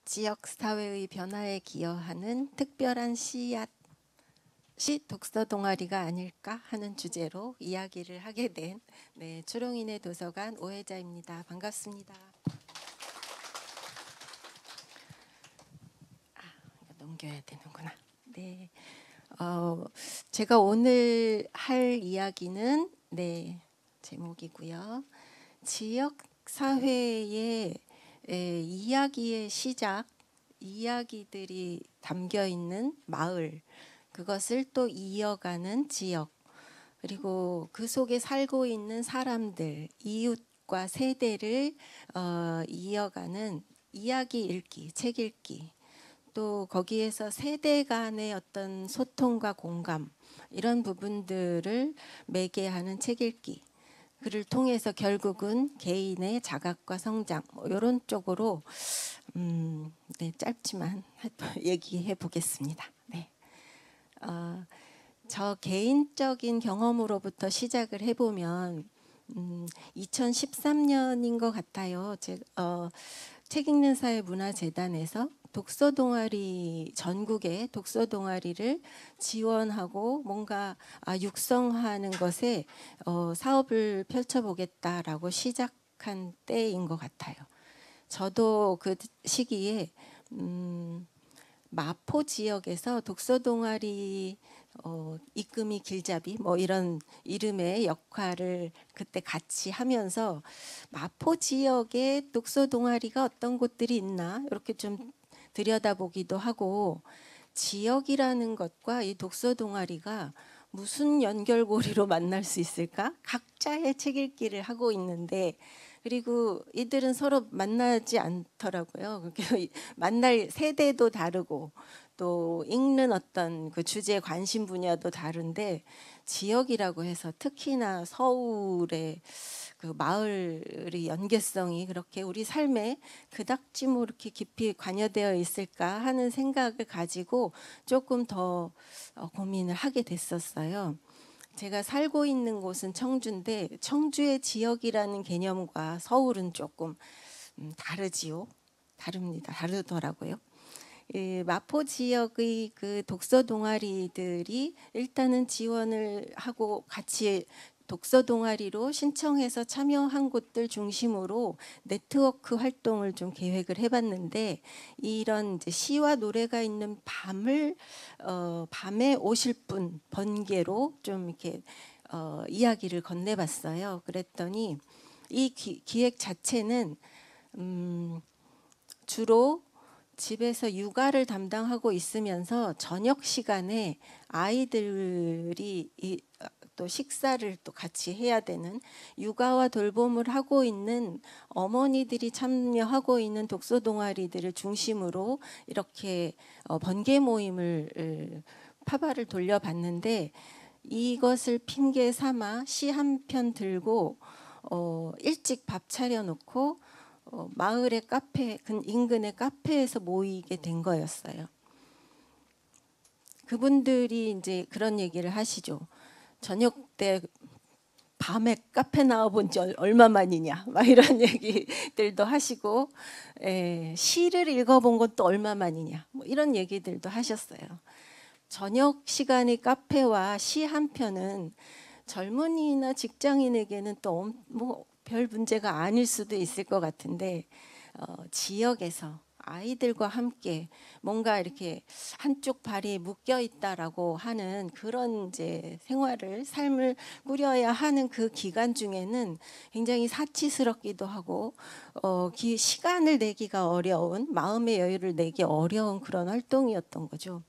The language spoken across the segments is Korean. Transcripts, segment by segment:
지역 사회의 변화에 기여하는 특별한 씨앗이 독서 동아리가 아닐까 하는 주제로 이야기를 하게 된 초롱이네 도서관 오혜자입니다. 반갑습니다. 이거 넘겨야 되는구나. 네, 제가 오늘 할 이야기는 제목이고요. 지역 사회의 이야기의 시작, 이야기들이 담겨 있는 마을, 그것을 또 이어가는 지역, 그리고 그 속에 살고 있는 사람들, 이웃과 세대를 이어가는 이야기 읽기, 책 읽기, 또 거기에서 세대 간의 어떤 소통과 공감, 이런 부분들을 매개하는 책 읽기, 그를 통해서 결국은 개인의 자각과 성장, 이런 쪽으로 짧지만 얘기해 보겠습니다. 저 개인적인 경험으로부터 시작을 해보면 2013년인 것 같아요. 책 읽는 사회 문화재단에서 독서 동아리, 전국의 독서 동아리를 지원하고 뭔가 육성하는 것에 사업을 펼쳐보겠다라고 시작한 때인 것 같아요. 저도 그 시기에 마포 지역에서 독서 동아리 이금희 길잡이 뭐 이런 이름의 역할을 그때 같이 하면서 마포 지역에 독서 동아리가 어떤 곳들이 있나 이렇게 좀 들여다보기도 하고, 지역이라는 것과 이 독서 동아리가 무슨 연결고리로 만날 수 있을까? 각자의 책 읽기를 하고 있는데, 그리고 이들은 서로 만나지 않더라고요. 만날 세대도 다르고 또 읽는 어떤 그 주제 관심 분야도 다른데, 지역이라고 해서 특히나 서울의 그 마을의 연계성이 그렇게 우리 삶에 그닥지 뭐 이렇게 깊이 관여되어 있을까 하는 생각을 가지고 조금 더 고민을 하게 됐었어요. 제가 살고 있는 곳은 청주인데, 청주의 지역이라는 개념과 서울은 조금 다르더라고요. 마포 지역의 그 독서 동아리들이 일단은 지원을 하고 같이 독서 동아리로 신청해서 참여한 곳들 중심으로 네트워크 활동을 좀 계획을 해봤는데, 이런 이제 시와 노래가 있는 밤에 오실 분 번개로 좀 이렇게 이야기를 건네봤어요. 그랬더니 이 기획 자체는 주로 집에서 육아를 담당하고 있으면서 저녁 시간에 아이들이 또 식사를 또 같이 해야 되는, 육아와 돌봄을 하고 있는 어머니들이 참여하고 있는 독서 동아리들을 중심으로 이렇게 번개 모임을 파발을 돌려봤는데, 이것을 핑계 삼아 시 한 편 들고 일찍 밥 차려놓고 마을의 카페, 인근의 카페에서 모이게 된 거였어요. 그분들이 이제 그런 얘기를 하시죠. 저녁 때 밤에 카페 나와본 지 얼마 만이냐, 막 이런 얘기들도 하시고, 시를 읽어본 것도 얼마 만이냐, 뭐 이런 얘기들도 하셨어요. 저녁 시간의 카페와 시 한 편은 젊은이나 직장인에게는 또 뭐 별 문제가 아닐 수도 있을 것 같은데, 지역에서 아이들과 함께 뭔가 이렇게 한쪽 발이 묶여 있다라고 하는 그런 이제 삶을 꾸려야 하는 그 기간 중에는 굉장히 사치스럽기도 하고 시간을 내기가 어려운, 마음의 여유를 내기 어려운 그런 활동이었던 거죠.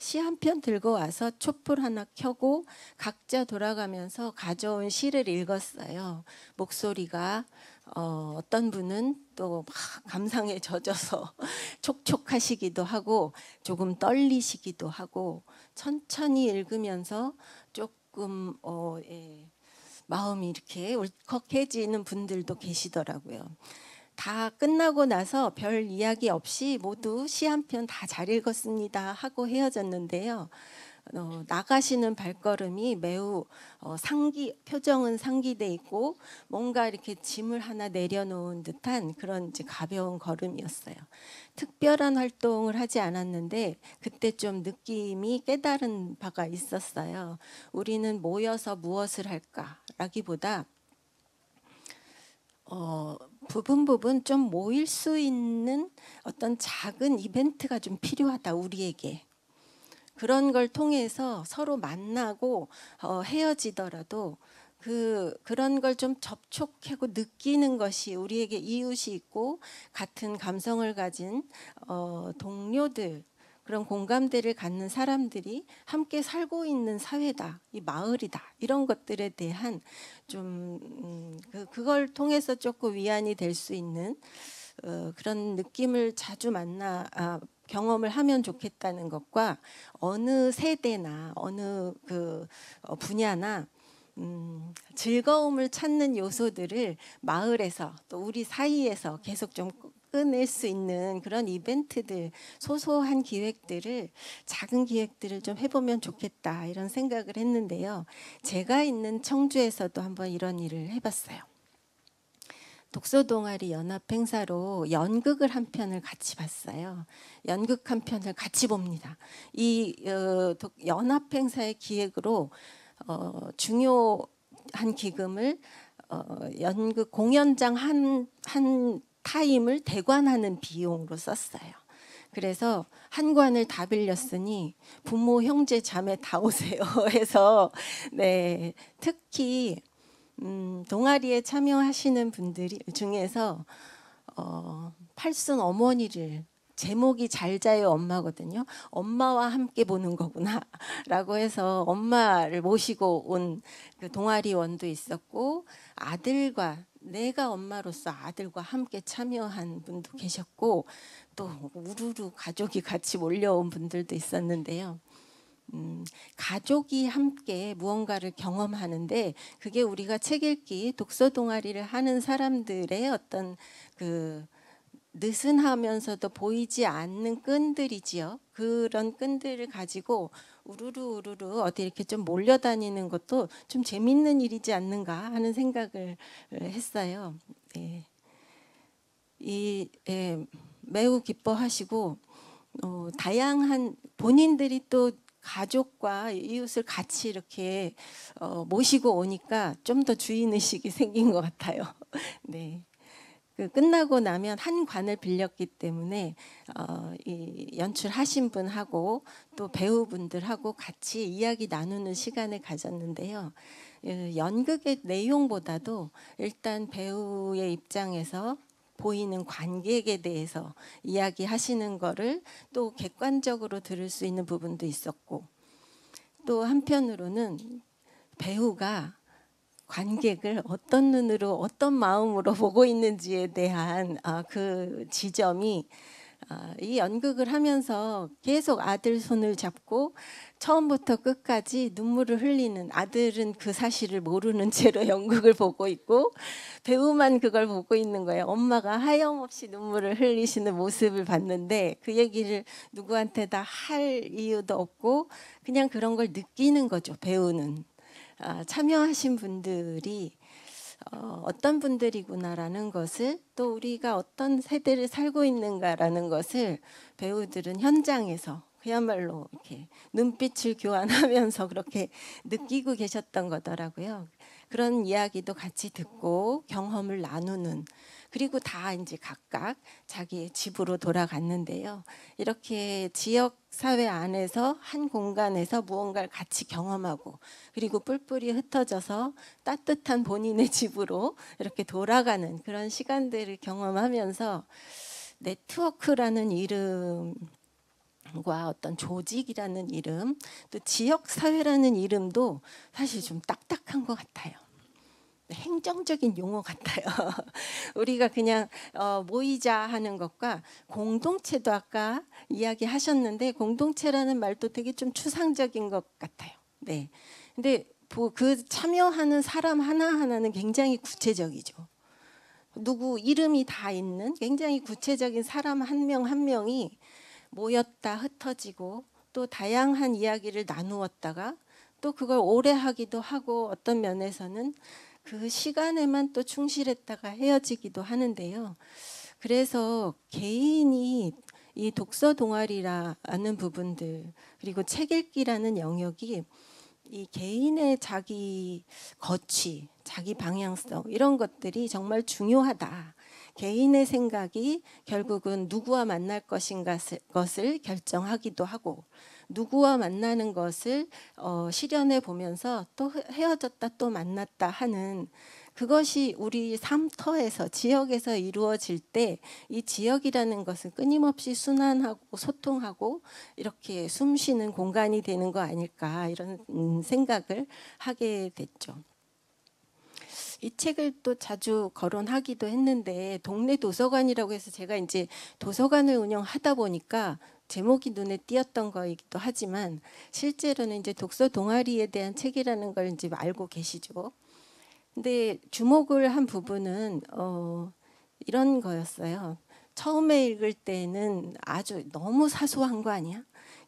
시 한 편 들고 와서 촛불 하나 켜고 각자 돌아가면서 가져온 시를 읽었어요. 목소리가 어떤 분은 또 막 감상에 젖어서 촉촉하시기도 하고 조금 떨리시기도 하고, 천천히 읽으면서 조금 마음이 이렇게 울컥해지는 분들도 계시더라고요. 다 끝나고 나서 별 이야기 없이 모두 시 한 편 다 잘 읽었습니다 하고 헤어졌는데요. 나가시는 발걸음이 매우 표정은 상기돼 있고 뭔가 이렇게 짐을 하나 내려놓은 듯한 그런 이제 가벼운 걸음이었어요. 특별한 활동을 하지 않았는데 그때 좀 느낌이 깨달은 바가 있었어요. 우리는 모여서 무엇을 할까라기보다 부분 좀 모일 수 있는 어떤 작은 이벤트가 좀 필요하다, 우리에게. 그런 걸 통해서 서로 만나고 헤어지더라도 그런 걸 좀 접촉하고 느끼는 것이 우리에게 이웃이 있고 같은 감성을 가진 동료들, 그런 공감대를 갖는 사람들이 함께 살고 있는 사회다, 이 마을이다, 이런 것들에 대한 좀 그걸 통해서 조금 위안이 될 수 있는 그런 느낌을 자주 경험을 하면 좋겠다는 것과, 어느 세대나 어느 분야나 즐거움을 찾는 요소들을 마을에서 또 우리 사이에서 계속 좀 꺼낼 수 있는 그런 이벤트들, 소소한 기획들을, 작은 기획들을 좀 해보면 좋겠다, 이런 생각을 했는데요. 제가 있는 청주에서도 한번 이런 일을 해봤어요. 독서동아리 연합 행사로 연극을 한 편을 같이 봤어요. 연극 한 편을 같이 봅니다. 이 연합 행사의 기획으로 중요한 기금을 연극 공연장 한 타임을 대관하는 비용으로 썼어요. 그래서 한 관을 다 빌렸으니 부모, 형제, 자매 다 오세요 해서, 네, 특히 동아리에 참여하시는 분들 중에서 팔순 어머니를, 제목이 잘 자요 엄마거든요. 엄마와 함께 보는 거구나 라고 해서 엄마를 모시고 온 그 동아리원도 있었고, 아들과, 내가 엄마로서 아들과 함께 참여한 분도 계셨고, 또 우르르 가족이 같이 몰려온 분들도 있었는데요. 가족이 함께 무언가를 경험하는데, 그게 우리가 책 읽기, 독서 동아리를 하는 사람들의 어떤 느슨하면서도 보이지 않는 끈들이지요. 그런 끈들을 가지고 우르르 어디 이렇게 좀 몰려다니는 것도 좀 재밌는 일이지 않는가 하는 생각을 했어요. 네. 매우 기뻐하시고, 다양한 본인들이 또 가족과 이웃을 같이 이렇게 모시고 오니까 좀 더 주인의식이 생긴 것 같아요. 네. 끝나고 나면 한 관을 빌렸기 때문에 이 연출하신 분하고 또 배우분들하고 같이 이야기 나누는 시간을 가졌는데요. 연극의 내용보다도 일단 배우의 입장에서 보이는 관객에 대해서 이야기하시는 거를 또 객관적으로 들을 수 있는 부분도 있었고, 또 한편으로는 배우가 관객을 어떤 눈으로, 어떤 마음으로 보고 있는지에 대한 그 지점이, 이 연극을 하면서 계속 아들 손을 잡고 처음부터 끝까지 눈물을 흘리는, 아들은 그 사실을 모르는 채로 연극을 보고 있고 배우만 그걸 보고 있는 거예요. 엄마가 하염없이 눈물을 흘리시는 모습을 봤는데, 그 얘기를 누구한테 다 할 이유도 없고 그냥 그런 걸 느끼는 거죠. 배우는 참여하신 분들이 어떤 분들이구나라는 것을, 또 우리가 어떤 세대를 살고 있는가라는 것을 배우들은 현장에서 그야말로 이렇게 눈빛을 교환하면서 그렇게 느끼고 계셨던 거더라고요. 그런 이야기도 같이 듣고 경험을 나누는, 그리고 다 이제 각각 자기의 집으로 돌아갔는데요. 이렇게 지역 사회 안에서 한 공간에서 무언가를 같이 경험하고, 그리고 뿔뿔이 흩어져서 따뜻한 본인의 집으로 이렇게 돌아가는 그런 시간들을 경험하면서, 네트워크라는 이름과 어떤 조직이라는 이름, 또 지역 사회라는 이름도 사실 좀 딱딱한 것 같아요. 행정적인 용어 같아요. 우리가 그냥 모이자 하는 것과 공동체도 아까 이야기하셨는데, 공동체라는 말도 되게 좀 추상적인 것 같아요. 네. 근데 그 참여하는 사람 하나하나는 굉장히 구체적이죠. 누구 이름이 다 있는 굉장히 구체적인 사람 한 명 한 명이 모였다 흩어지고 또 다양한 이야기를 나누었다가 또 그걸 오래 하기도 하고 어떤 면에서는 그 시간에만 또 충실했다가 헤어지기도 하는데요. 그래서 개인이 이 독서 동아리라는 부분들 그리고 책 읽기라는 영역이 이 개인의 자기 거취, 자기 방향성 이런 것들이 정말 중요하다. 개인의 생각이 결국은 누구와 만날 것을 결정하기도 하고 누구와 만나는 것을 실현해 보면서 또 헤어졌다 또 만났다 하는 그것이 우리 삶터에서 지역에서 이루어질 때 이 지역이라는 것은 끊임없이 순환하고 소통하고 이렇게 숨쉬는 공간이 되는 거 아닐까 이런 생각을 하게 됐죠. 이 책을 또 자주 거론하기도 했는데 동네 도서관이라고 해서 제가 이제 도서관을 운영하다 보니까 제목이 눈에 띄었던 거이기도 하지만 실제로는 이제 독서 동아리에 대한 책이라는 걸 이제 알고 계시죠. 근데 주목을 한 부분은 이런 거였어요. 처음에 읽을 때는 아주 너무 사소한 거 아니야?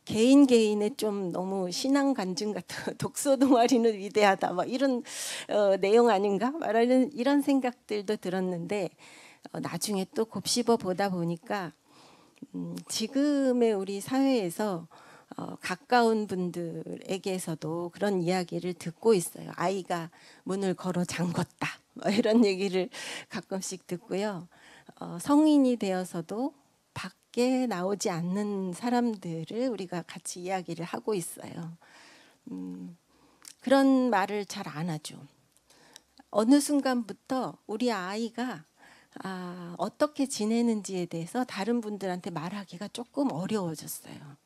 개인의 좀 너무 신앙 간증 같은 독서 동아리는 위대하다 막 이런 내용 아닌가 말하는 이런 생각들도 들었는데 나중에 또 곱씹어 보다 보니까 지금의 우리 사회에서 가까운 분들에게서도 그런 이야기를 듣고 있어요. 아이가 문을 걸어 잠궜다 뭐 이런 얘기를 가끔씩 듣고요. 성인이 되어서도 밖에 나오지 않는 사람들을 우리가 같이 이야기를 하고 있어요. 그런 말을 잘 안 하죠. 어느 순간부터 우리 아이가 어떻게 지내는지에 대해서 다른 분들한테 말하기가 조금 어려워졌어요.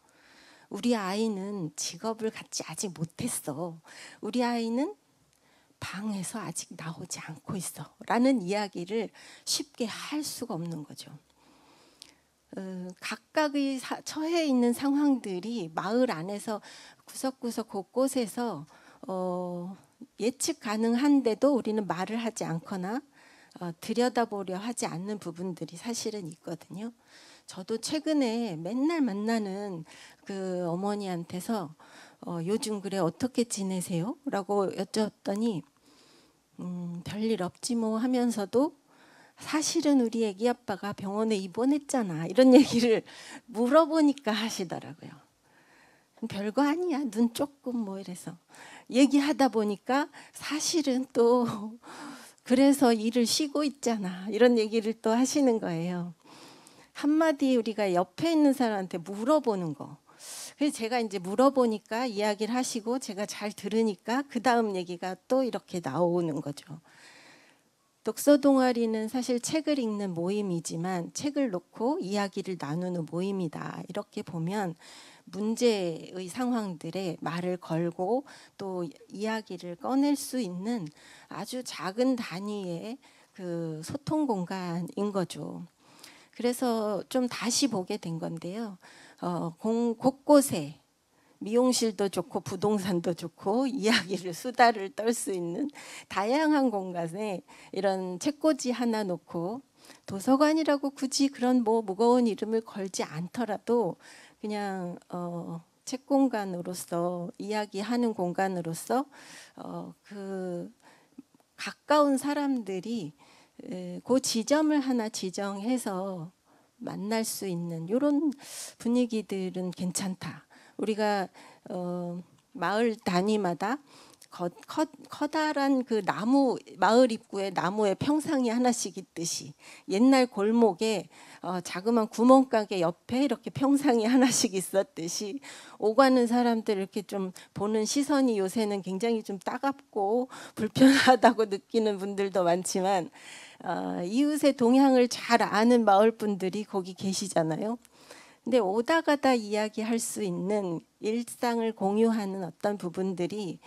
우리 아이는 직업을 갖지 아직 못했어. 우리 아이는 방에서 아직 나오지 않고 있어. 라는 이야기를 쉽게 할 수가 없는 거죠. 각각의 처해 있는 상황들이 마을 안에서 구석구석 곳곳에서 예측 가능한데도 우리는 말을 하지 않거나 들여다보려 하지 않는 부분들이 사실은 있거든요. 저도 최근에 맨날 만나는 그 어머니한테서 요즘 그래 어떻게 지내세요? 라고 여쭤봤더니 별일 없지 뭐 하면서도 사실은 우리 애기 아빠가 병원에 입원했잖아 이런 얘기를 물어보니까 하시더라고요. 별거 아니야 눈 조금 뭐 이래서 얘기하다 보니까 사실은 또 그래서 일을 쉬고 있잖아 이런 얘기를 또 하시는 거예요. 한마디 우리가 옆에 있는 사람한테 물어보는 거. 그래서 제가 이제 물어보니까 이야기를 하시고 제가 잘 들으니까 그 다음 얘기가 또 이렇게 나오는 거죠. 독서 동아리는 사실 책을 읽는 모임이지만 책을 놓고 이야기를 나누는 모임이다. 이렇게 보면 문제의 상황들에 말을 걸고 또 이야기를 꺼낼 수 있는 아주 작은 단위의 그 소통 공간인 거죠. 그래서 좀 다시 보게 된 건데요. 곳곳에 미용실도 좋고 부동산도 좋고 이야기를 수다를 떨 수 있는 다양한 공간에 이런 책꽂이 하나 놓고 도서관이라고 굳이 그런 뭐 무거운 이름을 걸지 않더라도 그냥 책 공간으로서 이야기하는 공간으로서 그 가까운 사람들이 그 지점을 하나 지정해서 만날 수 있는 이런 분위기들은 괜찮다. 우리가 마을 단위마다 커다란 그 나무 마을 입구에 나무에 평상이 하나씩 있듯이 옛날 골목에 자그마한 구멍가게 옆에 이렇게 평상이 하나씩 있었듯이 오가는 사람들 이렇게 좀 보는 시선이 요새는 굉장히 좀 따갑고 불편하다고 느끼는 분들도 많지만 이웃의 동향을 잘 아는 마을 분들이 거기 계시잖아요. 근데 오다 가다 이야기할 수 있는 일상을 공유하는 어떤 부분들이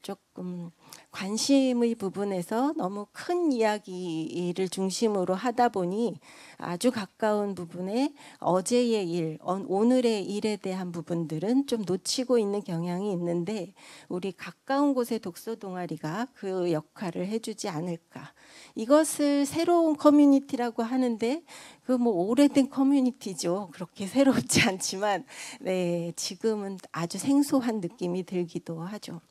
조금 관심의 부분에서 너무 큰 이야기를 중심으로 하다 보니 아주 가까운 부분에 어제의 일, 오늘의 일에 대한 부분들은 좀 놓치고 있는 경향이 있는데 우리 가까운 곳의 독서 동아리가 그 역할을 해주지 않을까. 이것을 새로운 커뮤니티라고 하는데 그 뭐 오래된 커뮤니티죠. 그렇게 새롭지 않지만 네, 지금은 아주 생소한 느낌이 들기도 하죠.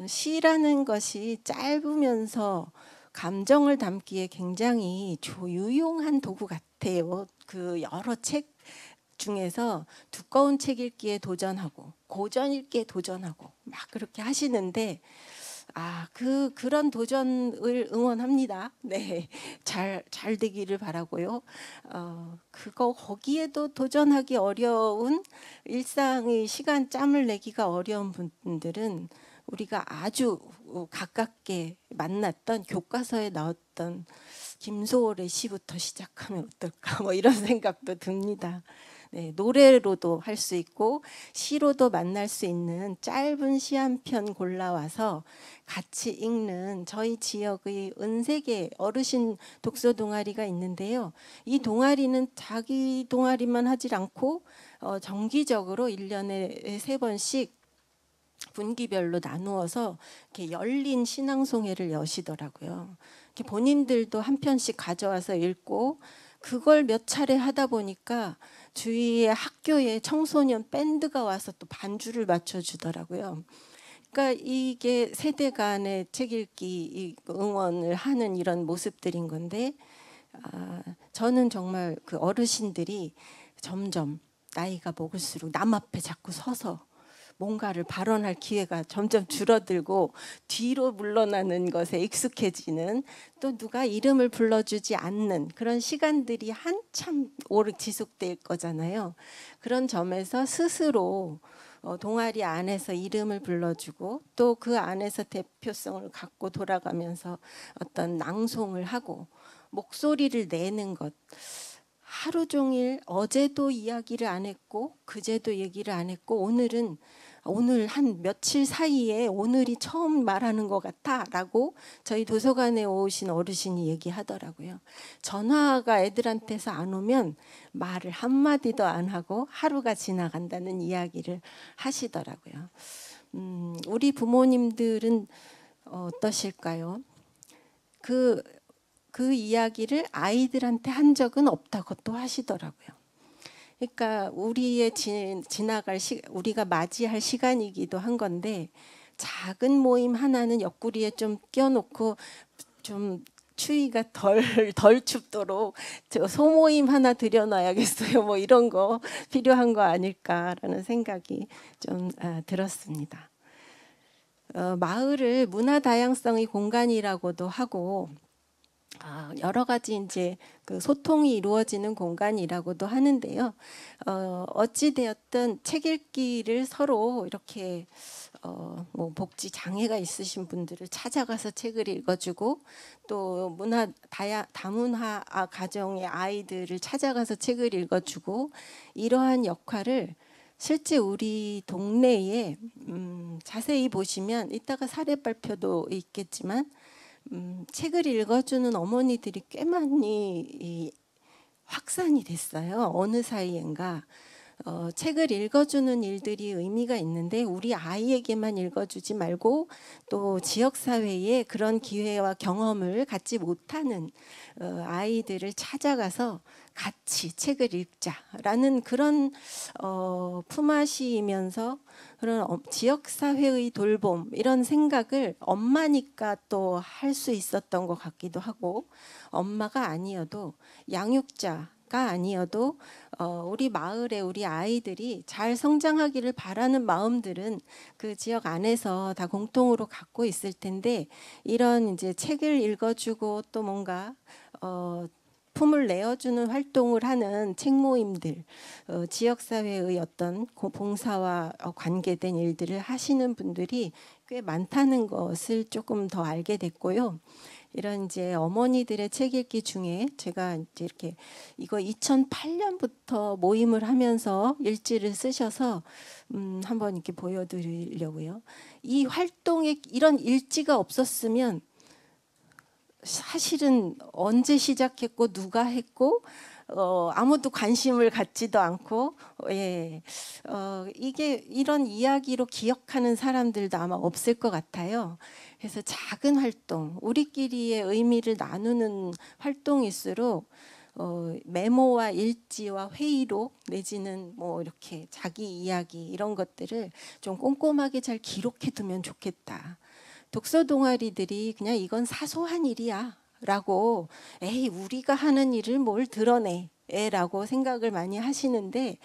시라는 것이 짧으면서 감정을 담기에 굉장히 유용한 도구 같아요. 그 여러 책 중에서 두꺼운 책 읽기에 도전하고 고전 읽기에 도전하고 막 그렇게 하시는데 그런 도전을 응원합니다. 네, 잘 되기를 바라고요. 거기에도 도전하기 어려운 일상의 시간 짬을 내기가 어려운 분들은 우리가 아주 가깝게 만났던 교과서에 나왔던 김소월의 시부터 시작하면 어떨까 뭐 이런 생각도 듭니다. 네, 노래로도 할 수 있고 시로도 만날 수 있는 짧은 시 한 편 골라와서 같이 읽는 저희 지역의 은세계 어르신 독서 동아리가 있는데요. 이 동아리는 자기 동아리만 하질 않고 정기적으로 1년에 3번씩 분기별로 나누어서 이렇게 열린 신앙송회를 여시더라고요. 이렇게 본인들도 한 편씩 가져와서 읽고 그걸 몇 차례 하다 보니까 주위에 학교에 청소년 밴드가 와서 또 반주를 맞춰주더라고요. 그러니까 이게 세대 간의 책 읽기 응원을 하는 이런 모습들인 건데 저는 정말 그 어르신들이 점점 나이가 먹을수록 남 앞에 자꾸 서서 뭔가를 발언할 기회가 점점 줄어들고 뒤로 물러나는 것에 익숙해지는 또 누가 이름을 불러주지 않는 그런 시간들이 한참 오래 지속될 거잖아요. 그런 점에서 스스로 동아리 안에서 이름을 불러주고 또 그 안에서 대표성을 갖고 돌아가면서 어떤 낭송을 하고 목소리를 내는 것. 하루 종일 어제도 이야기를 안 했고 그제도 얘기를 안 했고 오늘 한 며칠 사이에 오늘이 처음 말하는 것 같아라고 저희 도서관에 오신 어르신이 얘기하더라고요. 전화가 애들한테서 안 오면 말을 한마디도 안 하고 하루가 지나간다는 이야기를 하시더라고요. 우리 부모님들은 어떠실까요? 그 이야기를 아이들한테 한 적은 없다고 또 하시더라고요. 그러니까 우리가 맞이할 시간이기도 한 건데 작은 모임 하나는 옆구리에 좀 껴놓고 좀 추위가 덜 춥도록 저 소모임 하나 들여놔야겠어요. 뭐 이런 거 필요한 거 아닐까라는 생각이 좀 들었습니다. 마을을 문화 다양성의 공간이라고도 하고 여러 가지 이제 그 소통이 이루어지는 공간이라고도 하는데요. 어찌 되었든 책 읽기를 서로 이렇게 뭐 복지 장애가 있으신 분들을 찾아가서 책을 읽어주고 또 다문화 가정의 아이들을 찾아가서 책을 읽어주고 이러한 역할을 실제 우리 동네에 자세히 보시면 이따가 사례 발표도 있겠지만 책을 읽어주는 어머니들이 꽤 많이 확산이 됐어요. 어느 사이엔가 책을 읽어주는 일들이 의미가 있는데 우리 아이에게만 읽어주지 말고 또 지역사회에 그런 기회와 경험을 갖지 못하는 아이들을 찾아가서 같이 책을 읽자라는 그런 품앗이이면서 그런 지역사회의 돌봄 이런 생각을 엄마니까 또 할 수 있었던 것 같기도 하고 엄마가 아니어도 양육자가 아니어도 우리 마을에 우리 아이들이 잘 성장하기를 바라는 마음들은 그 지역 안에서 다 공통으로 갖고 있을 텐데 이런 이제 책을 읽어주고 또 뭔가 품을 내어주는 활동을 하는 책 모임들, 지역사회의 어떤 봉사와 관계된 일들을 하시는 분들이 꽤 많다는 것을 조금 더 알게 됐고요. 이런 이제 어머니들의 책 읽기 중에 제가 이제 이렇게 이거 2008년부터 모임을 하면서 일지를 쓰셔서 한번 이렇게 보여드리려고요. 이 활동에 이런 일지가 없었으면 사실은 언제 시작했고 누가 했고 아무도 관심을 갖지도 않고 이게 이런 이야기로 기억하는 사람들도 아마 없을 것 같아요. 그래서 작은 활동, 우리끼리의 의미를 나누는 활동일수록 메모와 일지와 회의록 내지는 뭐 이렇게 자기 이야기 이런 것들을 좀 꼼꼼하게 잘 기록해 두면 좋겠다. 독서 동아리들이 그냥 이건 사소한 일이야 라고 에이 우리가 하는 일을 뭘 드러내 라고 생각을 많이 하시는데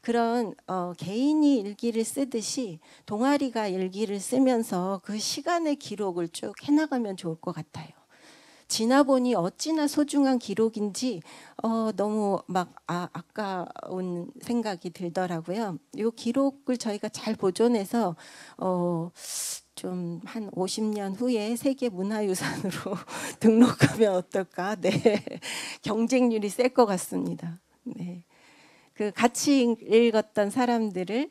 그런 개인이 일기를 쓰듯이 동아리가 일기를 쓰면서 그 시간의 기록을 쭉 해나가면 좋을 것 같아요. 지나보니 어찌나 소중한 기록인지 너무 막 아까운 생각이 들더라고요. 이 기록을 저희가 잘 보존해서 좀 한 50년 후에 세계 문화유산으로 등록하면 어떨까? 네, 경쟁률이 셀 것 같습니다. 네, 그 같이 읽었던 사람들을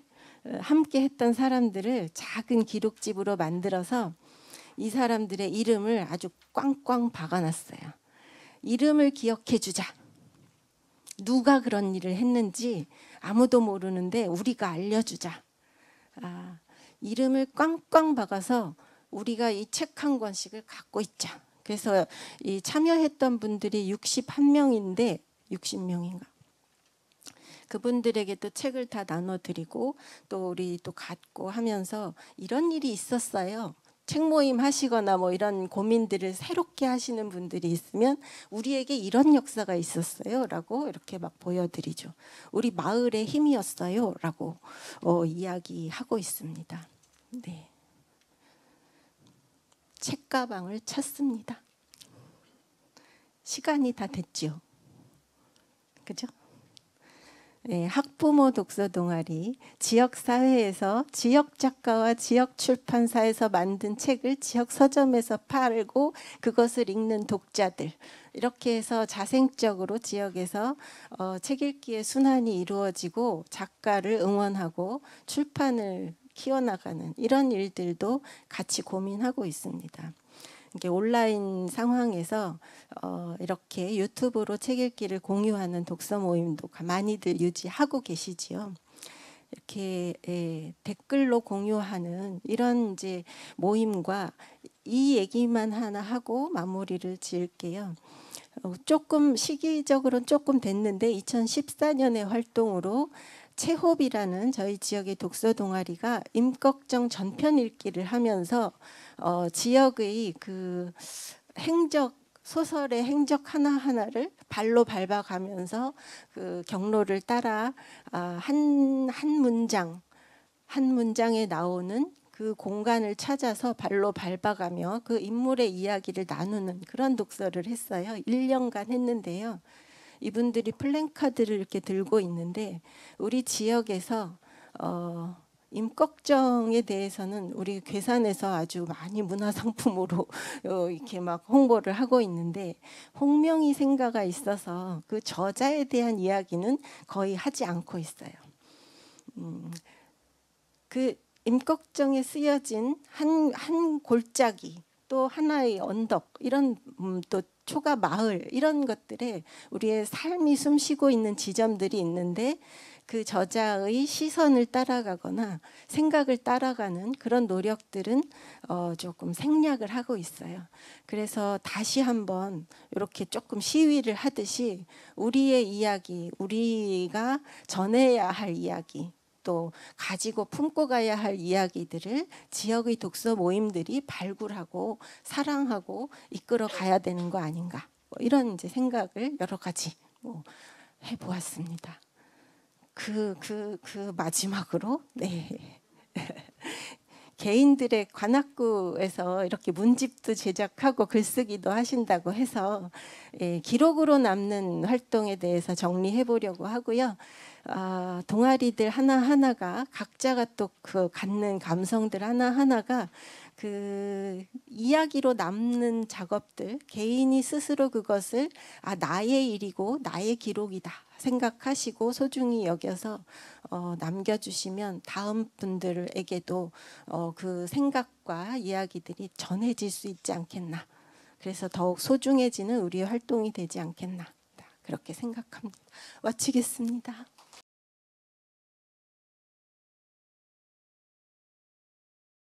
함께 했던 사람들을 작은 기록집으로 만들어서 이 사람들의 이름을 아주 꽝꽝 박아놨어요. 이름을 기억해 주자. 누가 그런 일을 했는지 아무도 모르는데 우리가 알려주자. 이름을 꽝꽝 박아서 우리가 이 책 한 권씩을 갖고 있자. 그래서 이 참여했던 분들이 61명인데 60명인가. 그분들에게 또 책을 다 나눠드리고 또 우리 또 갖고 하면서 이런 일이 있었어요. 책 모임 하시거나 뭐 이런 고민들을 새롭게 하시는 분들이 있으면 우리에게 이런 역사가 있었어요 라고 이렇게 막 보여드리죠. 우리 마을의 힘이었어요 라고 이야기하고 있습니다. 네. 책가방을 찾습니다. 시간이 다 됐죠. 그죠? 네, 학부모 독서 동아리 지역 사회에서 지역 작가와 지역 출판사에서 만든 책을 지역 서점에서 팔고 그것을 읽는 독자들 이렇게 해서 자생적으로 지역에서 책 읽기의 순환이 이루어지고 작가를 응원하고 출판을 키워나가는 이런 일들도 같이 고민하고 있습니다. 이게 온라인 상황에서 이렇게 유튜브로 책 읽기를 공유하는 독서 모임도 많이들 유지하고 계시지요. 이렇게 댓글로 공유하는 이런 이제 모임과 이 얘기만 하나 하고 마무리를 지을게요. 조금 시기적으로는 조금 됐는데 2014년의 활동으로 채홉이라는 저희 지역의 독서 동아리가 임꺽정 전편 읽기를 하면서 지역의 그 행적 소설의 행적 하나하나를 발로 밟아가면서 그 경로를 따라 한 문장에 나오는 그 공간을 찾아서 발로 밟아가며 그 인물의 이야기를 나누는 그런 독서를 했어요. 1년간 했는데요. 이분들이 플랜카드를 이렇게 들고 있는데 우리 지역에서 임꺽정에 대해서는 우리 괴산에서 아주 많이 문화상품으로 이렇게 막 홍보를 하고 있는데 홍명이 생가가 있어서 그 저자에 대한 이야기는 거의 하지 않고 있어요. 그 임꺽정에 쓰여진 한 골짜기 또 하나의 언덕 이런 또 초가 마을 이런 것들에 우리의 삶이 숨쉬고 있는 지점들이 있는데 그 저자의 시선을 따라가거나 생각을 따라가는 그런 노력들은 조금 생략을 하고 있어요. 그래서 다시 한번 이렇게 조금 시위를 하듯이 우리의 이야기, 우리가 전해야 할 이야기 또 가지고 품고 가야 할 이야기들을 지역의 독서 모임들이 발굴하고 사랑하고 이끌어 가야 되는 거 아닌가 뭐 이런 이제 생각을 여러 가지 해보았습니다. 그 마지막으로 네. 개인들의 관악구에서 이렇게 문집도 제작하고 글쓰기도 하신다고 해서 기록으로 남는 활동에 대해서 정리해 보려고 하고요. 동아리들 하나하나가 각자가 또 그 갖는 감성들 하나하나가 그 이야기로 남는 작업들, 개인이 스스로 그것을 나의 일이고 나의 기록이다 생각하시고 소중히 여겨서 남겨주시면 다음 분들에게도 그 생각과 이야기들이 전해질 수 있지 않겠나. 그래서 더욱 소중해지는 우리의 활동이 되지 않겠나. 그렇게 생각합니다. 마치겠습니다.